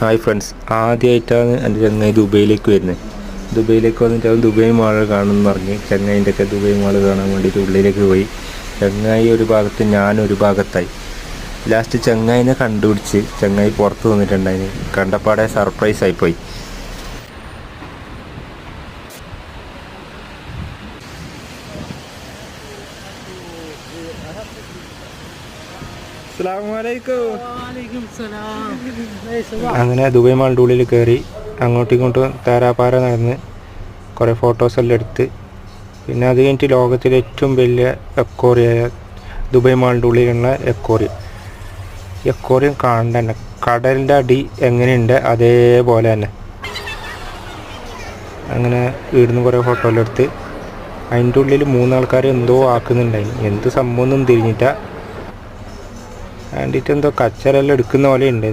Hi friends, ആദ്യമായിട്ടാണ് എൻ്റെ ചങ്ങായി ദുബൈയിലേക്ക് വരുന്നത്. ദുബൈയിലേക്ക് വന്നിട്ട് അവൻ ദുബൈ മാൾ കാണുമെന്ന് പറഞ്ഞ് ചങ്ങായിൻ്റെയൊക്കെ ദുബൈ മാൾ കാണാൻ വേണ്ടിയിട്ട് ഉള്ളിലേക്ക് പോയി. ചങ്ങായി ഒരു ഭാഗത്ത്, ഞാനൊരു ഭാഗത്തായി. ലാസ്റ്റ് ചങ്ങായിനെ കണ്ടുപിടിച്ച് ചങ്ങായി പുറത്ത് വന്നിട്ടുണ്ടായിന്. കണ്ടപ്പാടെ സർപ്രൈസായിപ്പോയി. അങ്ങനെ ദുബൈ മാളിൻ്റെ ഉള്ളിൽ കയറി അങ്ങോട്ടും ഇങ്ങോട്ടും താരാപാര നടന്ന് കുറേ ഫോട്ടോസെല്ലാം എടുത്ത്, പിന്നെ അത് കഴിഞ്ഞിട്ട് ലോകത്തിലെ ഏറ്റവും വലിയ എക്കോറിയായ ദുബൈ മാളിൻ്റെ ഉള്ളിലുള്ള എക്കോറിയം കാണണ്ട തന്നെ. കടലിൻ്റെ അടി എങ്ങനെയുണ്ട് അതേപോലെ തന്നെ. അങ്ങനെ ഇവിടുന്ന് കുറേ ഫോട്ടോ എല്ലാം എടുത്ത് അതിൻ്റെ ഉള്ളിൽ 3 ആൾക്കാർ എന്തോ ആക്കുന്നുണ്ടായിരുന്നു. എന്ത് സംഭവമൊന്നും തിരിഞ്ഞിട്ടാ വേണ്ടിയിട്ട് എന്തോ കച്ചറെല്ലാം എടുക്കുന്ന പോലെ ഉണ്ട്.